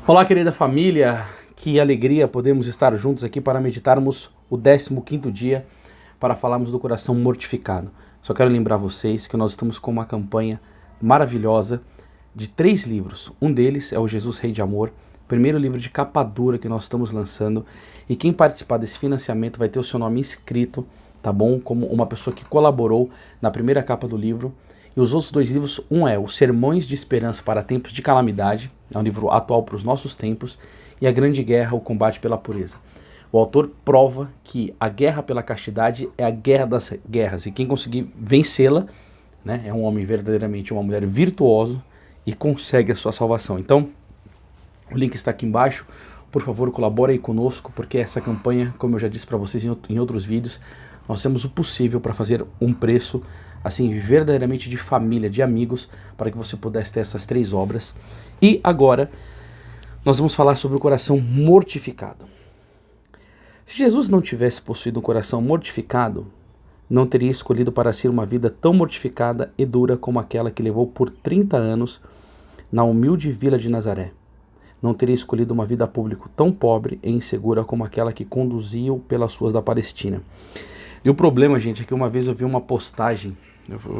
Olá, querida família, que alegria podemos estar juntos aqui para meditarmos o 15º dia, para falarmos do coração mortificado. Só quero lembrar vocês que nós estamos com uma campanha maravilhosa de 3 livros. Um deles é o Jesus Rei de Amor, primeiro livro de capa dura que nós estamos lançando, e quem participar desse financiamento vai ter o seu nome inscrito, tá bom? Como uma pessoa que colaborou na primeira capa do livro. E os outros 2 livros, um é Os Sermões de Esperança para Tempos de Calamidade, é um livro atual para os nossos tempos, e A Grande Guerra, o Combate pela Pureza. O autor prova que a guerra pela castidade é a guerra das guerras, e quem conseguir vencê-la, né, é um homem verdadeiramente, uma mulher virtuoso, e consegue a sua salvação. Então, o link está aqui embaixo. Por favor, colabore aí conosco, porque essa campanha, como eu já disse para vocês em outros vídeos, nós temos o possível para fazer um preço assim verdadeiramente de família, de amigos, para que você pudesse ter essas 3 obras. E agora nós vamos falar sobre o coração mortificado. Se Jesus não tivesse possuído um coração mortificado, não teria escolhido para si uma vida tão mortificada e dura como aquela que levou por 30 anos na humilde vila de Nazaré. Não teria escolhido uma vida pública tão pobre e insegura como aquela que conduziu pelas ruas da Palestina. E o problema, gente, é que uma vez eu vi uma postagem,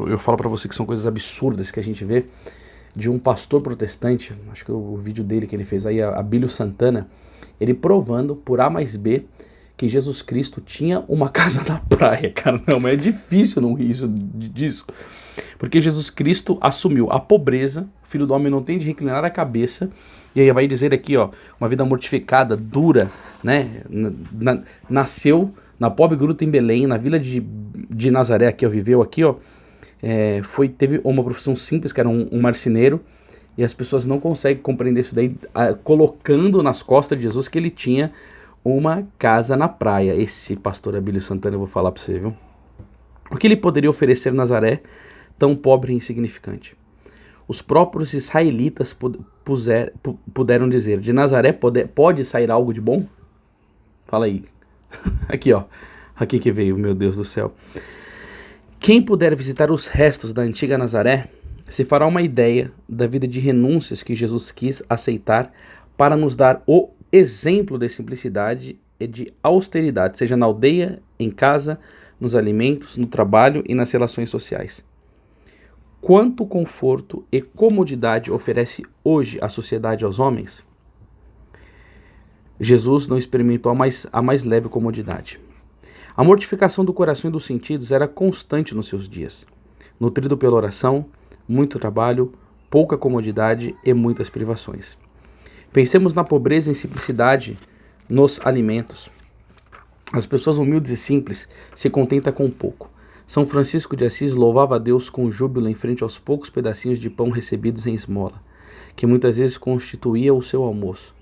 eu falo pra você que são coisas absurdas que a gente vê, de um pastor protestante, acho que o vídeo dele que ele fez aí, Abílio Santana, ele provando por A mais B que Jesus Cristo tinha uma casa na praia, cara. Não, mas é difícil não rir disso. Porque Jesus Cristo assumiu a pobreza, o Filho do Homem não tem de reclinar a cabeça, e aí vai dizer aqui, ó, uma vida mortificada, dura, né, nasceu na pobre gruta em Belém, na vila de Nazaré, que viveu aqui, ó, teve uma profissão simples, que era um marceneiro, e as pessoas não conseguem compreender isso daí, colocando nas costas de Jesus que ele tinha uma casa na praia. Esse pastor Abílio Santana, eu vou falar para você, viu? O que ele poderia oferecer Nazaré, tão pobre e insignificante? Os próprios israelitas puderam dizer, de Nazaré pode sair algo de bom? Fala aí. Aqui, ó. Aqui que veio, meu Deus do céu. Quem puder visitar os restos da antiga Nazaré, se fará uma ideia da vida de renúncias que Jesus quis aceitar para nos dar o exemplo de simplicidade e de austeridade, seja na aldeia, em casa, nos alimentos, no trabalho e nas relações sociais. Quanto conforto e comodidade oferece hoje a sociedade aos homens? Jesus não experimentou a mais leve comodidade. A mortificação do coração e dos sentidos era constante nos seus dias, nutrido pela oração, muito trabalho, pouca comodidade e muitas privações. Pensemos na pobreza e simplicidade nos alimentos. As pessoas humildes e simples se contentam com pouco. São Francisco de Assis louvava a Deus com júbilo em frente aos poucos pedacinhos de pão recebidos em esmola, que muitas vezes constituía o seu almoço,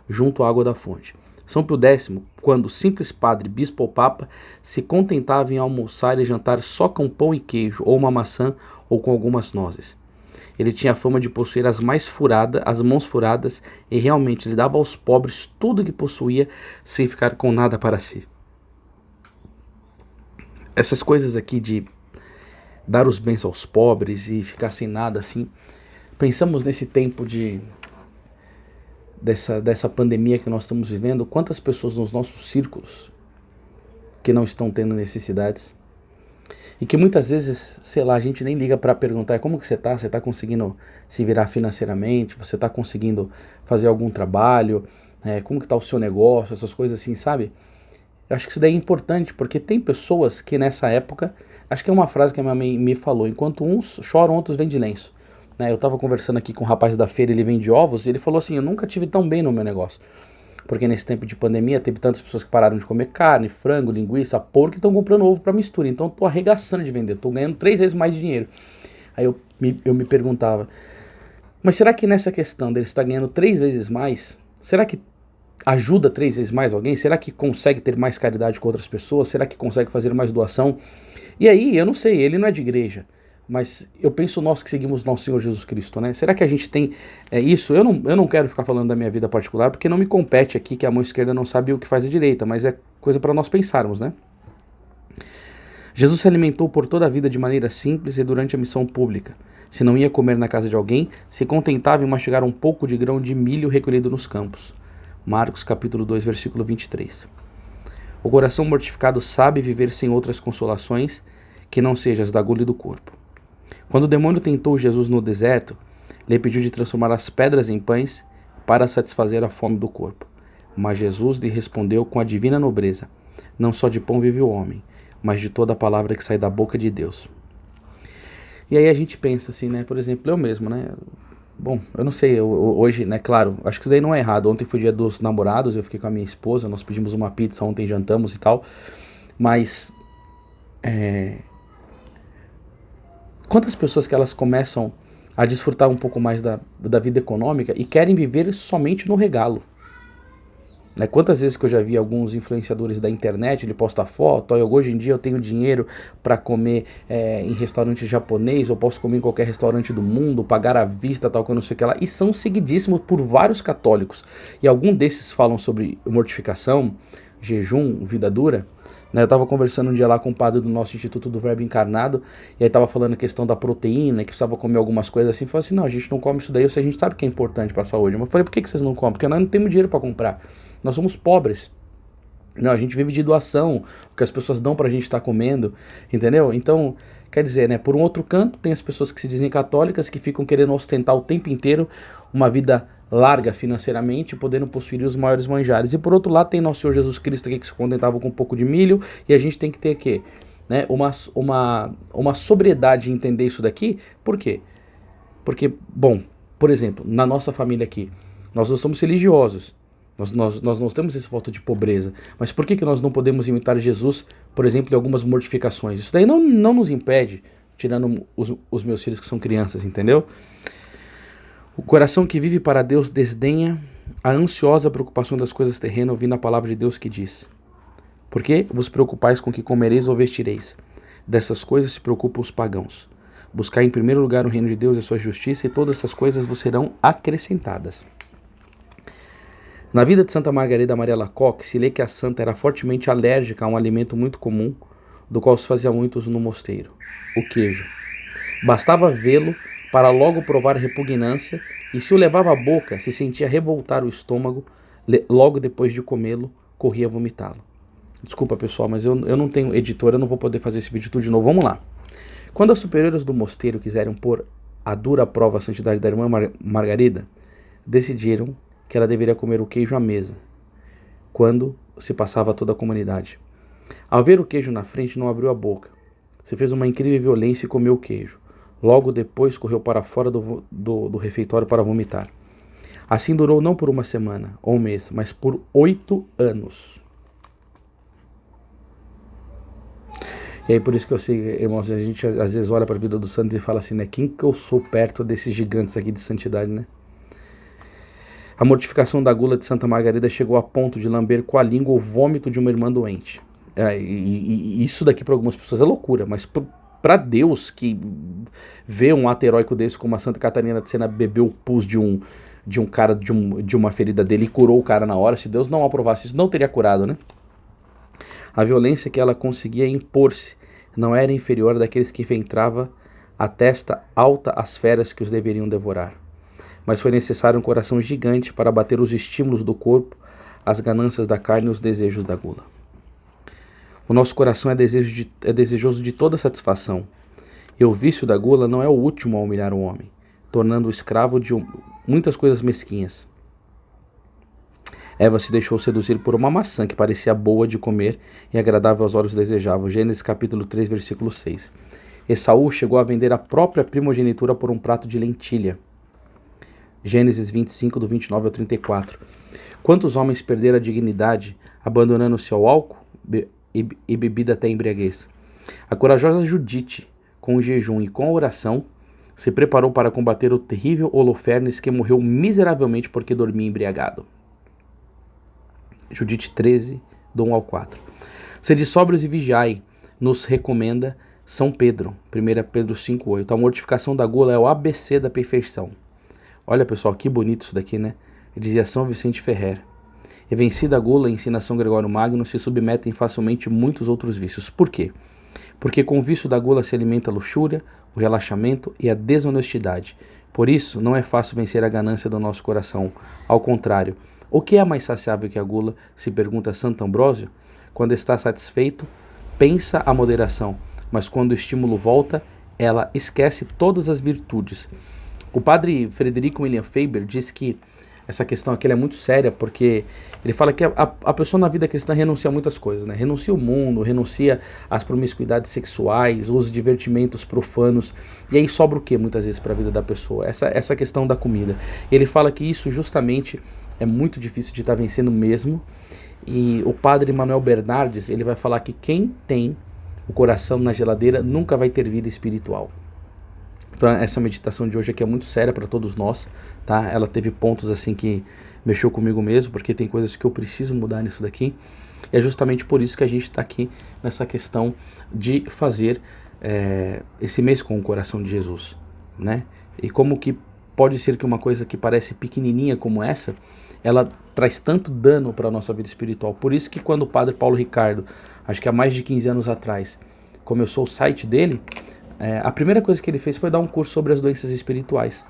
junto à água da fonte. São Pio X, quando simples padre, bispo ou papa, se contentava em almoçar e jantar só com pão e queijo, ou uma maçã, ou com algumas nozes. Ele tinha a fama de possuir as mãos furadas, e realmente ele dava aos pobres tudo que possuía, sem ficar com nada para si. Essas coisas aqui de dar os bens aos pobres e ficar sem nada, assim, pensamos nesse tempo dessa pandemia que nós estamos vivendo, quantas pessoas nos nossos círculos que não estão tendo necessidades e que muitas vezes, sei lá, a gente nem liga para perguntar como que você está conseguindo se virar financeiramente, você está conseguindo fazer algum trabalho, como que está o seu negócio, essas coisas assim, sabe? Eu acho que isso daí é importante, porque tem pessoas que nessa época, acho que é uma frase que a minha mãe me falou, enquanto uns choram, outros vendem lenço. Eu estava conversando aqui com um rapaz da feira, ele vende ovos, e ele falou assim, eu nunca tive tão bem no meu negócio. Porque nesse tempo de pandemia, teve tantas pessoas que pararam de comer carne, frango, linguiça, porco, e estão comprando ovo para mistura. Então eu tô arregaçando de vender, tô ganhando 3 vezes mais de dinheiro. Aí eu me perguntava, mas será que nessa questão dele estar ganhando 3 vezes mais, será que ajuda 3 vezes mais alguém? Será que consegue ter mais caridade com outras pessoas? Será que consegue fazer mais doação? E aí, eu não sei, ele não é de igreja, mas eu penso nós que seguimos nosso Senhor Jesus Cristo, né? Será que a gente tem isso? Eu não quero ficar falando da minha vida particular, porque não me compete aqui que a mão esquerda não sabe o que faz a direita, mas é coisa para nós pensarmos, né? Jesus se alimentou por toda a vida de maneira simples e durante a missão pública. Se não ia comer na casa de alguém, se contentava em mastigar um pouco de grão de milho recolhido nos campos. Marcos capítulo 2, versículo 23. O coração mortificado sabe viver sem outras consolações que não sejam as da gula e do corpo. Quando o demônio tentou Jesus no deserto, lhe pediu de transformar as pedras em pães para satisfazer a fome do corpo. Mas Jesus lhe respondeu com a divina nobreza: não só de pão vive o homem, mas de toda a palavra que sai da boca de Deus. E aí a gente pensa assim, né? Por exemplo, eu mesmo, né? Bom, eu não sei, hoje, né? Claro, acho que isso daí não é errado. Ontem foi dia dos namorados, eu fiquei com a minha esposa, nós pedimos uma pizza, ontem jantamos e tal. Mas, quantas pessoas que elas começam a desfrutar um pouco mais da vida econômica e querem viver somente no regalo? Né? Quantas vezes que eu já vi alguns influenciadores da internet, ele posta foto, hoje em dia eu tenho dinheiro para comer em restaurante japonês, eu posso comer em qualquer restaurante do mundo, pagar à vista, tal, que eu não sei o que lá, e são seguidíssimos por vários católicos. E algum desses falam sobre mortificação, jejum, vida dura. Eu estava conversando um dia lá com o padre do nosso Instituto do Verbo Encarnado, e aí estava falando a questão da proteína, que precisava comer algumas coisas assim. Falei assim, não, a gente não come isso daí, a gente sabe que é importante para a saúde. Mas eu falei, por que vocês não comem? Porque nós não temos dinheiro para comprar. Nós somos pobres. Não, a gente vive de doação, o que as pessoas dão pra gente estar comendo, entendeu? Então, quer dizer, né, por um outro canto, tem as pessoas que se dizem católicas, que ficam querendo ostentar o tempo inteiro uma vida larga financeiramente, podendo possuir os maiores manjares. E por outro lado, tem nosso Senhor Jesus Cristo aqui, que se contentava com um pouco de milho, e a gente tem que ter aqui, né, uma sobriedade em entender isso daqui. Por quê? Porque, bom, por exemplo, na nossa família aqui, nós não somos religiosos. Nós não temos esse voto de pobreza. Mas por que nós não podemos imitar Jesus, por exemplo, em algumas mortificações? Isso daí não nos impede, tirando os meus filhos que são crianças, entendeu? O coração que vive para Deus desdenha a ansiosa preocupação das coisas terrenas, ouvindo a palavra de Deus que diz: por que vos preocupais com o que comereis ou vestireis? Dessas coisas se preocupam os pagãos. Buscai em primeiro lugar o reino de Deus e a sua justiça, e todas essas coisas vos serão acrescentadas. Na vida de Santa Margarida Maria Alacoque, se lê que a santa era fortemente alérgica a um alimento muito comum, do qual se fazia muitos no mosteiro: o queijo. Bastava vê-lo para logo provar repugnância, e se o levava à boca, se sentia revoltar o estômago, logo depois de comê-lo, corria a vomitá-lo. Desculpa, pessoal, mas eu não tenho editor, eu não vou poder fazer esse vídeo tudo de novo. Vamos lá. Quando as superioras do mosteiro quiseram pôr a dura prova a santidade da irmã Margarida, decidiram que ela deveria comer o queijo à mesa, quando se passava a toda a comunidade. Ao ver o queijo na frente, não abriu a boca. Se fez uma incrível violência e comeu o queijo. Logo depois, correu para fora do refeitório para vomitar. Assim durou não por uma semana ou um mês, mas por 8 anos. E aí por isso que eu sei, irmãos, a gente às vezes olha para a vida dos santos e fala assim, né? Quem que eu sou perto desses gigantes aqui de santidade, né? A mortificação da gula de Santa Margarida chegou a ponto de lamber com a língua o vômito de uma irmã doente. E isso daqui para algumas pessoas é loucura, mas para Deus, que vê um ato heróico desse, como a Santa Catarina de Sena bebeu o pus de um cara de uma ferida dele e curou o cara na hora, se Deus não aprovasse isso, não teria curado, né? A violência que ela conseguia impor-se não era inferior daqueles que enfrentava a testa alta às feras que os deveriam devorar. Mas foi necessário um coração gigante para abater os estímulos do corpo, as ganâncias da carne e os desejos da gula. O nosso coração é desejoso de toda satisfação, e o vício da gula não é o último a humilhar o homem, tornando-o escravo de muitas coisas mesquinhas. Eva se deixou seduzir por uma maçã que parecia boa de comer e agradável aos olhos desejável. Gênesis capítulo 3, versículo 6. Esaú chegou a vender a própria primogenitura por um prato de lentilha. Gênesis 25, do 29 ao 34. Quantos homens perderam a dignidade, abandonando-se ao álcool e bebida até embriaguez? A corajosa Judite, com o jejum e com a oração, se preparou para combater o terrível Holofernes, que morreu miseravelmente porque dormia embriagado. Judite 13, do 1 ao 4. Sede sóbrios e vigiai, nos recomenda São Pedro, 1 Pedro 5, 8. A mortificação da gula é o ABC da perfeição. Olha, pessoal, que bonito isso daqui, né? Dizia São Vicente Ferrer. E vencida a gula, ensina São Gregório Magno, se submetem facilmente muitos outros vícios. Por quê? Porque com o vício da gula se alimenta a luxúria, o relaxamento e a desonestidade. Por isso, não é fácil vencer a ganância do nosso coração. Ao contrário, o que é mais saciável que a gula? Se pergunta Santo Ambrósio. Quando está satisfeito, pensa a moderação, mas quando o estímulo volta, ela esquece todas as virtudes. O padre Frederico William Faber diz que essa questão aqui é muito séria, porque ele fala que a pessoa na vida cristã renuncia a muitas coisas, né? Renuncia o mundo, renuncia às promiscuidades sexuais, os divertimentos profanos, e aí sobra o que muitas vezes para a vida da pessoa? Essa questão da comida. Ele fala que isso justamente é muito difícil de estar vencendo mesmo, e o padre Manuel Bernardes, ele vai falar que quem tem o coração na geladeira nunca vai ter vida espiritual. Então essa meditação de hoje aqui é muito séria para todos nós, tá? Ela teve pontos assim que mexeu comigo mesmo, porque tem coisas que eu preciso mudar nisso daqui. E é justamente por isso que a gente está aqui nessa questão de fazer esse mês com o coração de Jesus, né? E como que pode ser que uma coisa que parece pequenininha como essa, ela traz tanto dano para a nossa vida espiritual. Por isso que quando o padre Paulo Ricardo, acho que há mais de 15 anos atrás, começou o site dele, a primeira coisa que ele fez foi dar um curso sobre as doenças espirituais,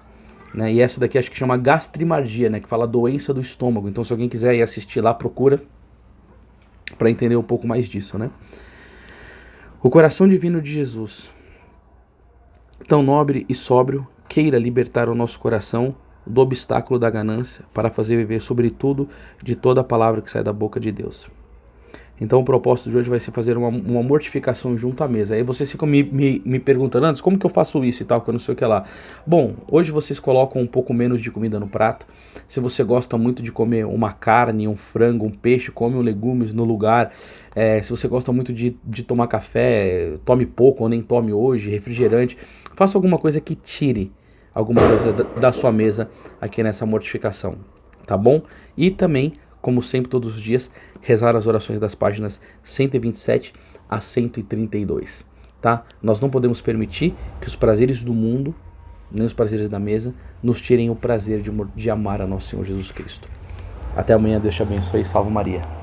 né? E essa daqui acho que chama gastrimardia, né? Que fala doença do estômago. Então se alguém quiser ir assistir lá, procura para entender um pouco mais disso, né? O coração divino de Jesus, tão nobre e sóbrio, queira libertar o nosso coração do obstáculo da ganância para fazer viver sobretudo de toda a palavra que sai da boca de Deus. Então o propósito de hoje vai ser fazer uma mortificação junto à mesa. Aí vocês ficam me perguntando, antes, como que eu faço isso e tal, que eu não sei o que lá. Bom, hoje vocês colocam um pouco menos de comida no prato. Se você gosta muito de comer uma carne, um frango, um peixe, come um legumes no lugar. Se você gosta muito de tomar café, tome pouco ou nem tome hoje, refrigerante. Faça alguma coisa que tire alguma coisa da sua mesa aqui nessa mortificação, tá bom? E também, como sempre, todos os dias, rezar as orações das páginas 127 a 132, tá? Nós não podemos permitir que os prazeres do mundo, nem os prazeres da mesa, nos tirem o prazer de amar a nosso Senhor Jesus Cristo. Até amanhã, Deus te abençoe e salve Maria.